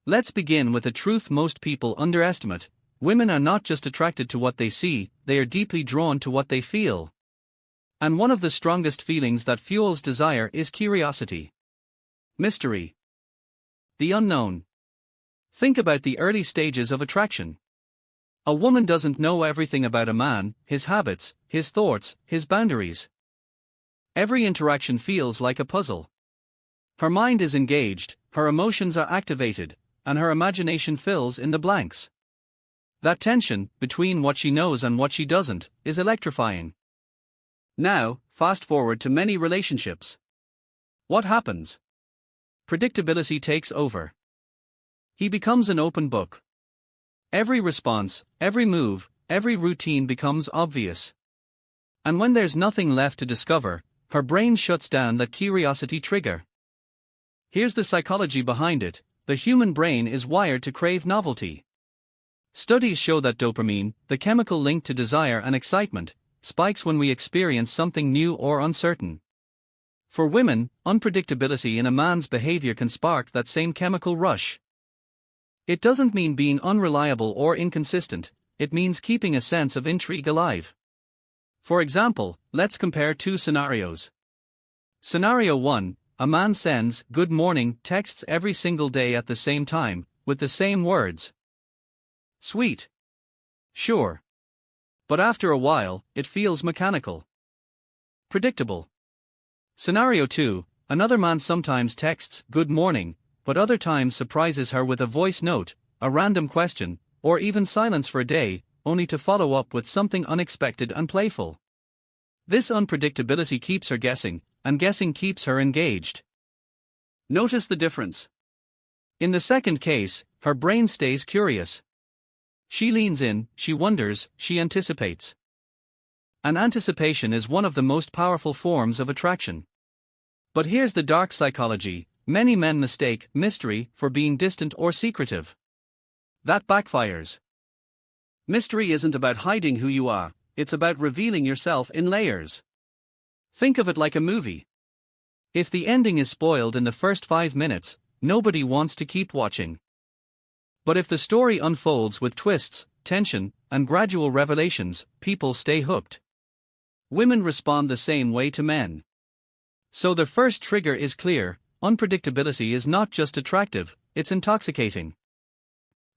Let's begin with a truth most people underestimate: women are not just attracted to what they see, they are deeply drawn to what they feel. And one of the strongest feelings that fuels desire is curiosity. Mystery. The unknown. Think about the early stages of attraction. A woman doesn't know everything about a man, his habits, his thoughts, his boundaries. Every interaction feels like a puzzle. Her mind is engaged, her emotions are activated, and her imagination fills in the blanks. That tension, between what she knows and what she doesn't, is electrifying. Now, fast forward to many relationships. What happens? Predictability takes over. He becomes an open book. Every response, every move, every routine becomes obvious. And when there's nothing left to discover, her brain shuts down that curiosity trigger. Here's the psychology behind it: the human brain is wired to crave novelty. Studies show that dopamine, the chemical linked to desire and excitement, spikes when we experience something new or uncertain. For women, unpredictability in a man's behavior can spark that same chemical rush. It doesn't mean being unreliable or inconsistent, it means keeping a sense of intrigue alive. For example, let's compare two scenarios. Scenario 1: a man sends "good morning" texts every single day at the same time, with the same words. Sweet. Sure. But after a while, it feels mechanical. Predictable. Scenario 2: another man sometimes texts "good morning," but other times surprises her with a voice note, a random question, or even silence for a day, only to follow up with something unexpected and playful. This unpredictability keeps her guessing, and guessing keeps her engaged. Notice the difference. In the second case, her brain stays curious. She leans in, she wonders, she anticipates. And anticipation is one of the most powerful forms of attraction. But here's the dark psychology: many men mistake mystery for being distant or secretive. That backfires. Mystery isn't about hiding who you are, it's about revealing yourself in layers. Think of it like a movie. If the ending is spoiled in the first 5 minutes, nobody wants to keep watching. But if the story unfolds with twists, tension, and gradual revelations, people stay hooked. Women respond the same way to men. So the first trigger is clear: unpredictability is not just attractive, it's intoxicating.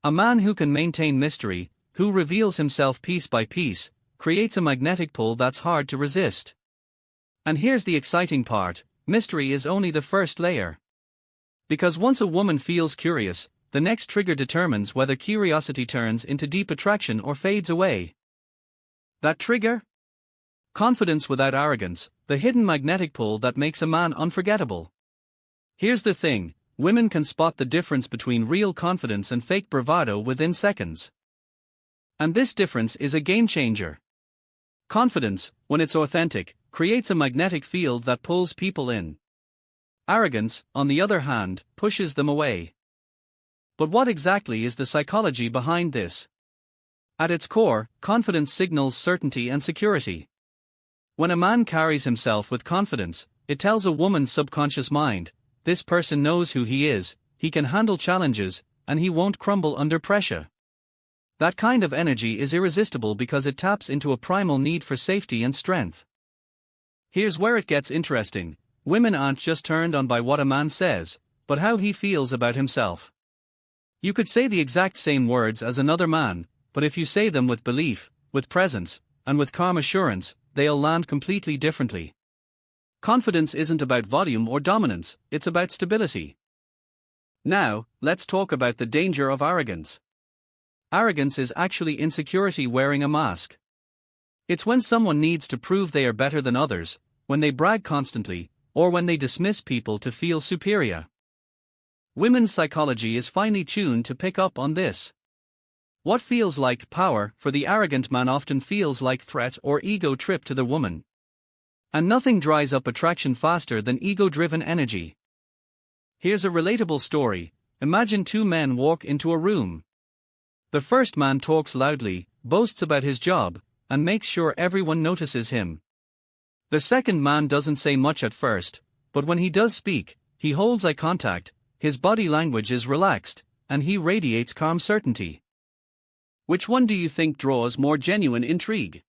A man who can maintain mystery, who reveals himself piece by piece, creates a magnetic pull that's hard to resist. And here's the exciting part: mystery is only the first layer. Because once a woman feels curious, the next trigger determines whether curiosity turns into deep attraction or fades away. That trigger? Confidence without arrogance, the hidden magnetic pull that makes a man unforgettable. Here's the thing: women can spot the difference between real confidence and fake bravado within seconds. And this difference is a game changer. Confidence, when it's authentic, creates a magnetic field that pulls people in. Arrogance, on the other hand, pushes them away. But what exactly is the psychology behind this? At its core, confidence signals certainty and security. When a man carries himself with confidence, it tells a woman's subconscious mind: this person knows who he is, he can handle challenges, and he won't crumble under pressure. That kind of energy is irresistible because it taps into a primal need for safety and strength. Here's where it gets interesting: women aren't just turned on by what a man says, but how he feels about himself. You could say the exact same words as another man, but if you say them with belief, with presence, and with calm assurance, they'll land completely differently. Confidence isn't about volume or dominance, it's about stability. Now, let's talk about the danger of arrogance. Arrogance is actually insecurity wearing a mask. It's when someone needs to prove they are better than others, when they brag constantly, or when they dismiss people to feel superior. Women's psychology is finely tuned to pick up on this. What feels like power for the arrogant man often feels like threat or ego trip to the woman. And nothing dries up attraction faster than ego-driven energy. Here's a relatable story: imagine two men walk into a room. The first man talks loudly, boasts about his job, and makes sure everyone notices him. The second man doesn't say much at first, but when he does speak, he holds eye contact, his body language is relaxed, and he radiates calm certainty. Which one do you think draws more genuine intrigue?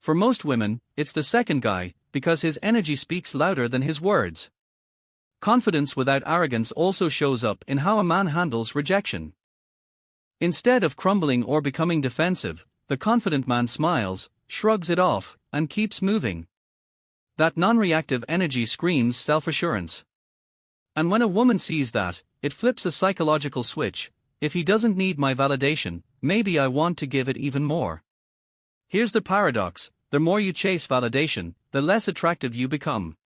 For most women, it's the second guy, because his energy speaks louder than his words. Confidence without arrogance also shows up in how a man handles rejection. Instead of crumbling or becoming defensive, the confident man smiles, shrugs it off, and keeps moving. That non-reactive energy screams self-assurance. And when a woman sees that, it flips a psychological switch. If he doesn't need my validation, maybe I want to give it even more. Here's the paradox: the more you chase validation, the less attractive you become.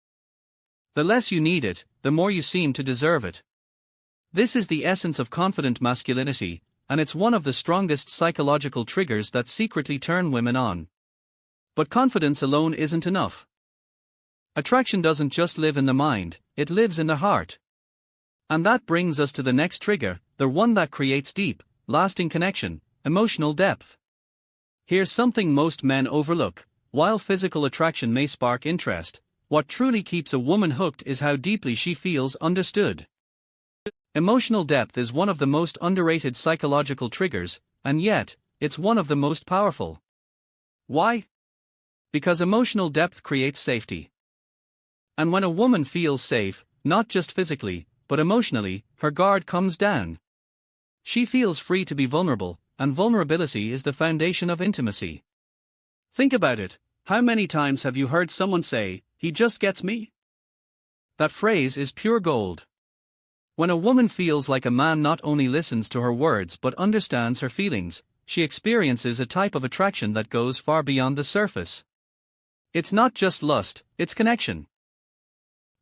The less you need it, the more you seem to deserve it. This is the essence of confident masculinity, and it's one of the strongest psychological triggers that secretly turn women on. But confidence alone isn't enough. Attraction doesn't just live in the mind, it lives in the heart. And that brings us to the next trigger, the one that creates deep, lasting connection: emotional depth. Here's something most men overlook: while physical attraction may spark interest, what truly keeps a woman hooked is how deeply she feels understood. Emotional depth is one of the most underrated psychological triggers, and yet, it's one of the most powerful. Why? Because emotional depth creates safety. And when a woman feels safe, not just physically, but emotionally, her guard comes down. She feels free to be vulnerable, and vulnerability is the foundation of intimacy. Think about it: how many times have you heard someone say, "He just gets me"? That phrase is pure gold. When a woman feels like a man not only listens to her words but understands her feelings, she experiences a type of attraction that goes far beyond the surface. It's not just lust, it's connection.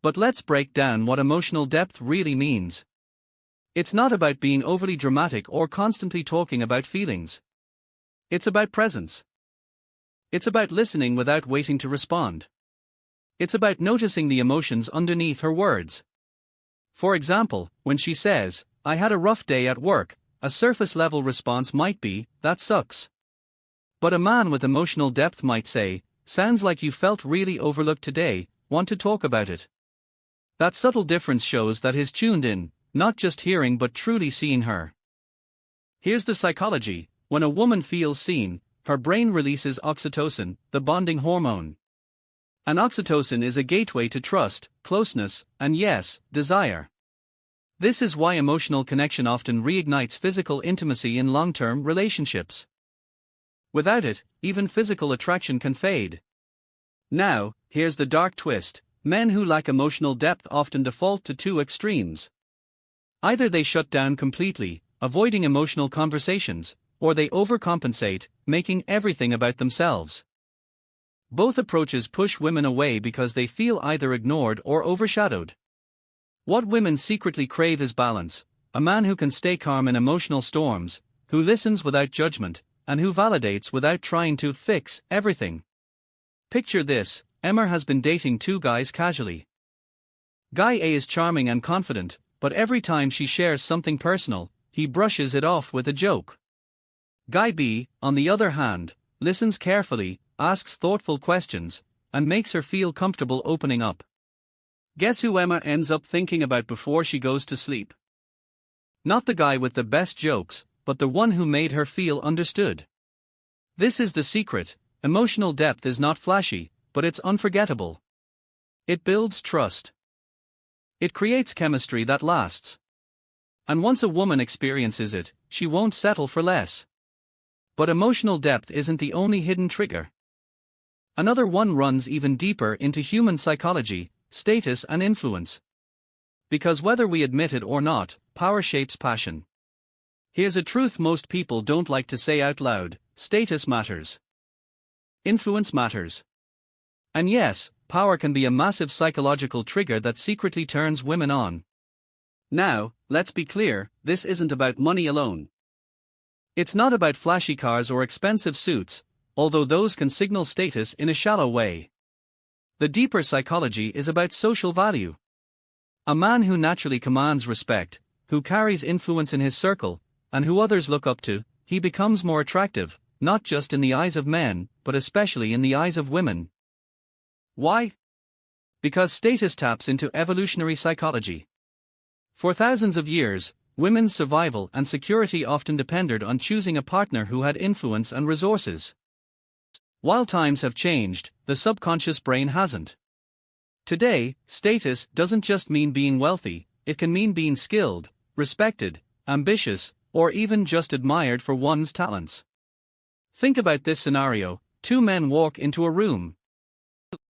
But let's break down what emotional depth really means. It's not about being overly dramatic or constantly talking about feelings. It's about presence. It's about listening without waiting to respond. It's about noticing the emotions underneath her words. For example, when she says, "I had a rough day at work," a surface-level response might be, "That sucks." But a man with emotional depth might say, "Sounds like you felt really overlooked today, want to talk about it?" That subtle difference shows that he's tuned in, not just hearing but truly seeing her. Here's the psychology: when a woman feels seen, her brain releases oxytocin, the bonding hormone. And oxytocin is a gateway to trust, closeness, and yes, desire. This is why emotional connection often reignites physical intimacy in long-term relationships. Without it, even physical attraction can fade. Now, here's the dark twist: men who lack emotional depth often default to two extremes. Either they shut down completely, avoiding emotional conversations, or they overcompensate, making everything about themselves. Both approaches push women away because they feel either ignored or overshadowed. What women secretly crave is balance: a man who can stay calm in emotional storms, who listens without judgment, and who validates without trying to fix everything. Picture this: Emma has been dating two guys casually. Guy A is charming and confident, but every time she shares something personal, he brushes it off with a joke. Guy B, on the other hand, listens carefully, asks thoughtful questions, and makes her feel comfortable opening up. Guess who Emma ends up thinking about before she goes to sleep? Not the guy with the best jokes, but the one who made her feel understood. This is the secret: emotional depth is not flashy, but it's unforgettable. It builds trust. It creates chemistry that lasts. And once a woman experiences it, she won't settle for less. But emotional depth isn't the only hidden trigger. Another one runs even deeper into human psychology: status and influence. Because whether we admit it or not, power shapes passion. Here's a truth most people don't like to say out loud: status matters. Influence matters. And yes, power can be a massive psychological trigger that secretly turns women on. Now, let's be clear: this isn't about money alone. It's not about flashy cars or expensive suits, although those can signal status in a shallow way. The deeper psychology is about social value. A man who naturally commands respect, who carries influence in his circle, and who others look up to, he becomes more attractive, not just in the eyes of men, but especially in the eyes of women. Why? Because status taps into evolutionary psychology. For thousands of years, women's survival and security often depended on choosing a partner who had influence and resources. While times have changed, the subconscious brain hasn't. Today, status doesn't just mean being wealthy, it can mean being skilled, respected, ambitious, or even just admired for one's talents. Think about this scenario: two men walk into a room.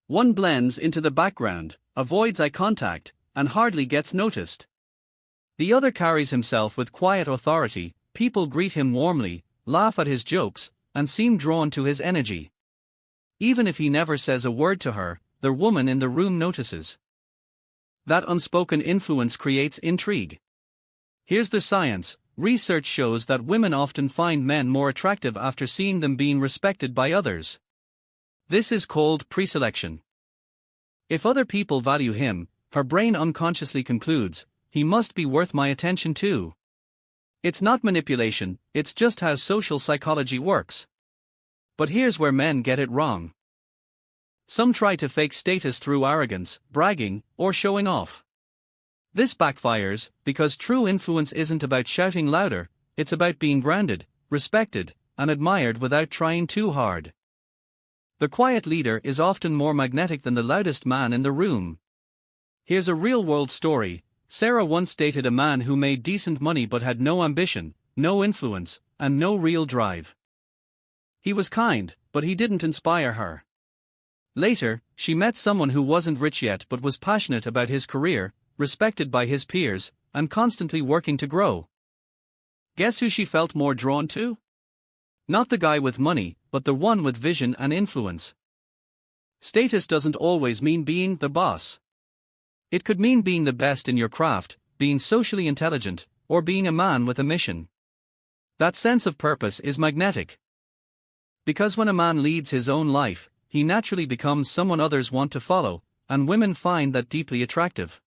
One blends into the background, avoids eye contact, and hardly gets noticed. The other carries himself with quiet authority. People greet him warmly, laugh at his jokes, and seem drawn to his energy. Even if he never says a word to her, the woman in the room notices. That unspoken influence creates intrigue. Here's the science. Research shows that women often find men more attractive after seeing them being respected by others. This is called preselection. If other people value him, her brain unconsciously concludes, he must be worth my attention too. It's not manipulation, it's just how social psychology works. But here's where men get it wrong. Some try to fake status through arrogance, bragging, or showing off. This backfires, because true influence isn't about shouting louder, it's about being grounded, respected, and admired without trying too hard. The quiet leader is often more magnetic than the loudest man in the room. Here's a real-world story. Sarah once dated a man who made decent money but had no ambition, no influence, and no real drive. He was kind, but he didn't inspire her. Later, she met someone who wasn't rich yet but was passionate about his career, respected by his peers, and constantly working to grow. Guess who she felt more drawn to? Not the guy with money, but the one with vision and influence. Status doesn't always mean being the boss. It could mean being the best in your craft, being socially intelligent, or being a man with a mission. That sense of purpose is magnetic. Because when a man leads his own life, he naturally becomes someone others want to follow, and women find that deeply attractive.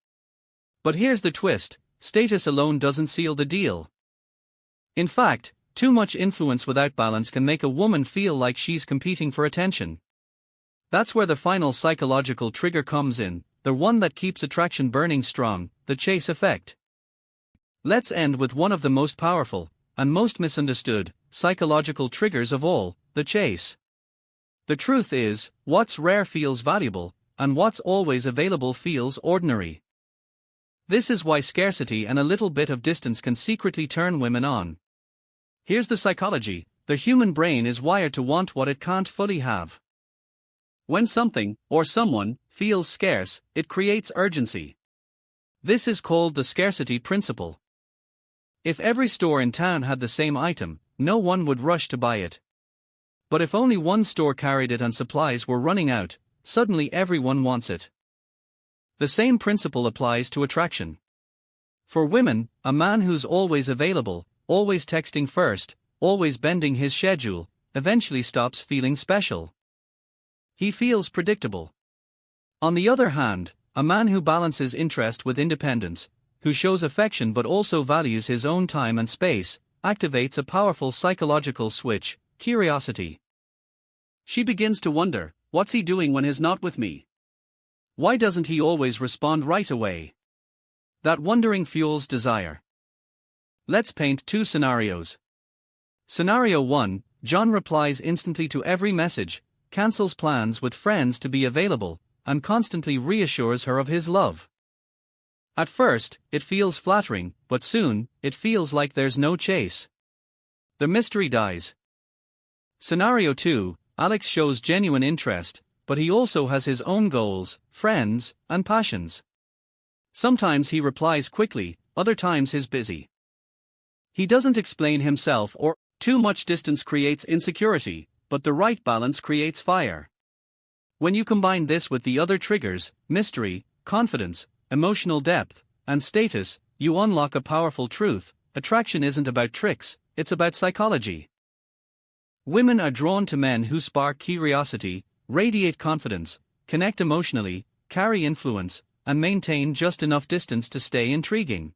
But here's the twist: status alone doesn't seal the deal. In fact, too much influence without balance can make a woman feel like she's competing for attention. That's where the final psychological trigger comes in, the one that keeps attraction burning strong, the chase effect. Let's end with one of the most powerful, and most misunderstood, psychological triggers of all: the chase. The truth is, what's rare feels valuable, and what's always available feels ordinary. This is why scarcity and a little bit of distance can secretly turn women on. Here's the psychology: the human brain is wired to want what it can't fully have. When something, or someone, feels scarce, it creates urgency. This is called the scarcity principle. If every store in town had the same item, no one would rush to buy it. But if only one store carried it and supplies were running out, suddenly everyone wants it. The same principle applies to attraction. For women, a man who's always available, always texting first, always bending his schedule, eventually stops feeling special. He feels predictable. On the other hand, a man who balances interest with independence, who shows affection but also values his own time and space, activates a powerful psychological switch: curiosity. She begins to wonder, what's he doing when he's not with me? Why doesn't he always respond right away? That wondering fuels desire. Let's paint two scenarios. Scenario 1, John replies instantly to every message, cancels plans with friends to be available, and constantly reassures her of his love. At first, it feels flattering, but soon, it feels like there's no chase. The mystery dies. Scenario 2, Alex shows genuine interest, but he also has his own goals, friends, and passions. Sometimes he replies quickly, other times he's busy. He doesn't explain himself, or too much distance creates insecurity, but the right balance creates fire. When you combine this with the other triggers, mystery, confidence, emotional depth, and status, you unlock a powerful truth: attraction isn't about tricks, it's about psychology. Women are drawn to men who spark curiosity, radiate confidence, connect emotionally, carry influence, and maintain just enough distance to stay intriguing.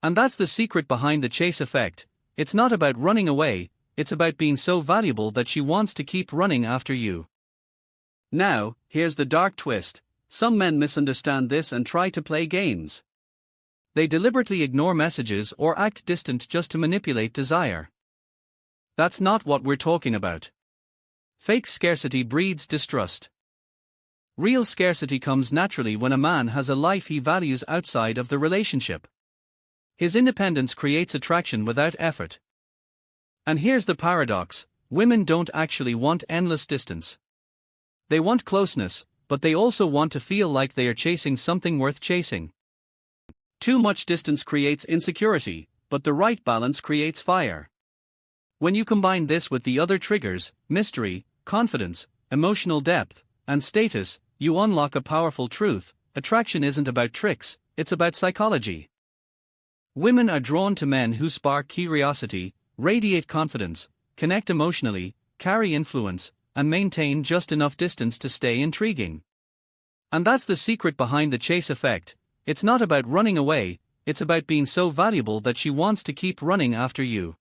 And that's the secret behind the chase effect. It's not about running away, it's about being so valuable that she wants to keep running after you. Now, here's the dark twist: some men misunderstand this and try to play games. They deliberately ignore messages or act distant just to manipulate desire. That's not what we're talking about. Fake scarcity breeds distrust. Real scarcity comes naturally when a man has a life he values outside of the relationship. His independence creates attraction without effort. And here's the paradox: women don't actually want endless distance. They want closeness, but they also want to feel like they are chasing something worth chasing. Too much distance creates insecurity, but the right balance creates fire. When you combine this with the other triggers, mystery, confidence, emotional depth, and status, you unlock a powerful truth: attraction isn't about tricks, it's about psychology. Women are drawn to men who spark curiosity, radiate confidence, connect emotionally, carry influence, and maintain just enough distance to stay intriguing. And that's the secret behind the chase effect. It's not about running away, it's about being so valuable that she wants to keep running after you.